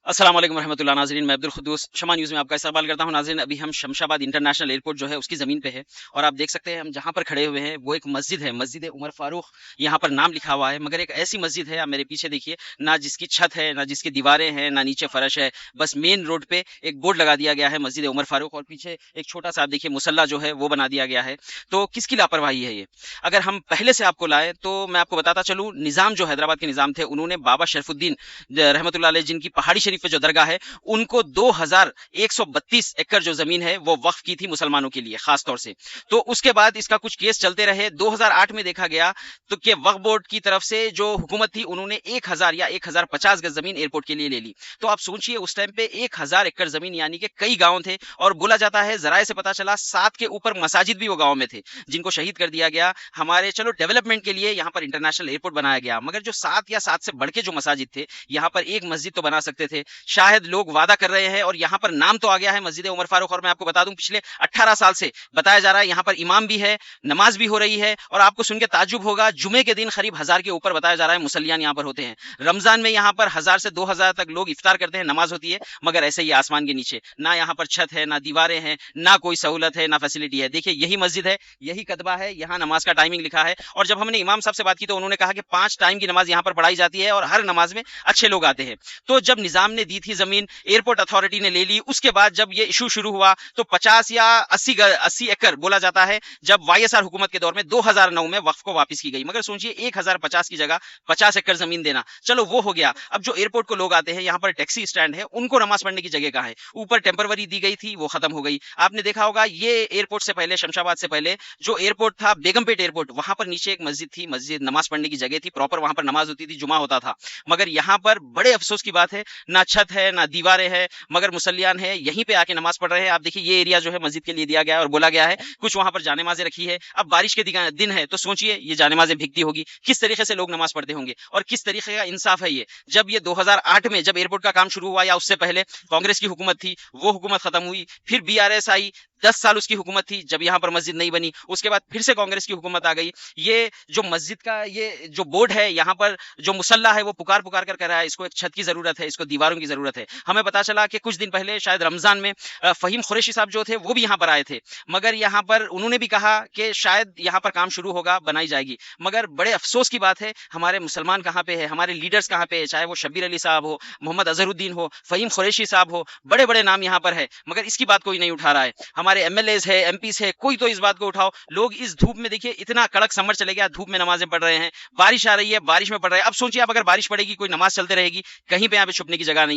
अस्सलाम वालेकुम रहमतुल्लाह नाज़रीन, मैं अब्दुल खुद्दूस शमा न्यूज़ में आपका इस्तकबाल करता हूं। नाज़रीन, अभी हम शमशाबाद इंटरनेशनल एयरपोर्ट जो है उसकी ज़मीन पे है और आप देख सकते हैं हम जहां पर खड़े हुए हैं वो एक मस्जिद है, मस्जिद उमर फारूक। यहाँ पर नाम लिखा हुआ है, मगर एक ऐसी मस्जिद है, आप मेरे पीछे देखिए, ना जिसकी छत है, ना जिसकी दीवारें हैं, ना नीचे फर्श है। बस मेन रोड पे एक बोर्ड लगा दिया गया है मस्जिद उमर फारूक, और पीछे एक छोटा सा आप देखिए मुसल्ला जो है वो बना दिया गया है। तो किसकी लापरवाही है ये? अगर हम पहले से आपको लाए तो मैं आपको बताता चलूँ, निज़ाम जो हैदराबाद के निज़ाम थे, उन्होंने बाबा शरफुद्दीन रहमतुल्लाह अलैह, जिनकी पहाड़ी शरीफ पे जो दरगाह है, उनको 2132 एकड़ जो जमीन है वो वक्फ की थी मुसलमानों के लिए खास तौर से। तो उसके बाद इसका कुछ केस चलते रहे। 2008 में देखा गया तो कि वक्फ बोर्ड की तरफ से जो हुकूमत थी, उन्होंने 1000 या 1050 गज जमीन एयरपोर्ट के लिए ले ली। तो आप सोचिए, उस टाइम पे 1000 एकड़ जमीन, यानी कि कई गांव थे। और बोला जाता है, जराये से पता चला 7 के ऊपर मसाजिद भी वो गांव में थे, जिनको शहीद कर दिया गया। हमारे चलो डेवलपमेंट के लिए यहाँ पर इंटरनेशनल एयरपोर्ट बनाया गया, मगर जो 7 या 7 से बढ़ के जो मसाजिद थे, यहाँ पर एक मस्जिद तो बना सकते थे। शायद लोग वादा कर रहे हैं और यहाँ पर नाम तो आ गया है मस्जिद उमर फारूक, और मैं आपको बता दूं पिछले 18 साल से बताया जा रहा है, यहाँ पर इमाम भी है, नमाज भी हो रही है। और आपको सुन के ताज्जुब होगा, जुमे के दिन करीब 1000 के ऊपर बताया जा रहा है मुसल्लियान यहाँ पर होते हैं। रमजान में यहाँ पर 1000 से 2000 तक लोग इफ्तार करते हैं, नमाज होती है। मगर ऐसे ही आसमान के नीचे ना यहाँ पर छत है, ना दीवारें हैं, ना कोई सहूलत है, ना फैसिलिटी है। देखिए, यही मस्जिद है, यही कतबा है, यहाँ नमाज का टाइमिंग लिखा है। और जब हमने इमाम साहब से बात की तो उन्होंने कहा कि 5 टाइम की नमाज यहाँ पर पढ़ाई जाती है और हर नमाज में अच्छे लोग आते हैं। तो जब निजाम ने दी थी जमीन, एयरपोर्ट अथॉरिटी ने ले ली, उसके बाद जब ये इशू शुरू हुआ तो 50 या 80 एकड़ बोला जाता है, जब वाईएसआर हुकूमत के दौर में 2009 में वक्फ को वापस की गई। मगर सोचिए, 1050 की जगह 50 एकड़ जमीन देना, चलो वो हो गया। अब जो एयरपोर्ट को लोग आते हैं, यहाँ पर टैक्सी स्टैंड है, उनको नमाज पढ़ने की जगह कहाँ है? ऊपर टेम्परवरी दी गई थी, वो खत्म हो गई। आपने देखा होगा, ये एयरपोर्ट से पहले, शमशाबाद से पहले जो एयरपोर्ट था बेगमपेट एयरपोर्ट, वहां पर नीचे एक मस्जिद थी, मस्जिद नमाज पढ़ने की जगह थी, प्रॉपर वहां पर नमाज होती थी, जुमा होता था। मगर यहाँ पर बड़े अफसोस की बात है, ना छत है, ना दीवारें हैं, मगर मुसल्लियान है यहीं पे आके नमाज पढ़ रहे हैं। आप देखिए, ये एरिया जो है मस्जिद के लिए दिया गया है और बोला गया है कुछ वहां पर जानेमाजें रखी है। अब बारिश के दिन है तो सोचिए, ये जानेमाजें भीगती होगी, किस तरीके से लोग नमाज पढ़ते होंगे और किस तरीके का इंसाफ है ये। जब ये 2008 में जब एयरपोर्ट का काम शुरू हुआ, या उससे पहले कांग्रेस की हुकूमत थी, वो हुकूमत खत्म हुई, फिर बीआरएस आई, 10 साल उसकी हुकूमत थी, जब यहाँ पर मस्जिद नहीं बनी। उसके बाद फिर से कांग्रेस की हुकूमत आ गई। ये जो मस्जिद का ये जो बोर्ड है, यहाँ पर जो मुसल्ला है, वो पुकार पुकार कर रहा है, इसको एक छत की जरूरत है, इसको दीवारों की जरूरत है। हमें पता चला कि कुछ दिन पहले शायद रमजान में फहीम कुरैशी साहब जो थे वो भी यहाँ पर आए थे, मगर यहाँ पर उन्होंने भी कहा कि शायद यहाँ पर काम शुरू होगा, बनाई जाएगी। मगर बड़े अफसोस की बात है, हमारे मुसलमान कहाँ पे है, हमारे लीडर्स कहाँ पे है, चाहे वो शब्बीर अली साहब हो, मोहम्मद अजहरुद्दीन हो, फहीम कुरैशी साहब हो, बड़े बड़े नाम यहाँ पर है, मगर इसकी बात कोई नहीं उठा रहा है। हमारे एमएलएज है, एमपीज है, कोई तो इस बात को उठाओ। लोग इस धूप में, देखिए इतना कड़क समर चले गया, धूप में नमाजें पढ़ रहे हैं, बारिश आ रही है, बारिश में पढ़ रहे हैं। अब सोचिए, आप अगर बारिश पड़ेगी, कोई नमाज चलते रहेगी, कहीं पे यहाँ पे छुपने की जगह नहीं।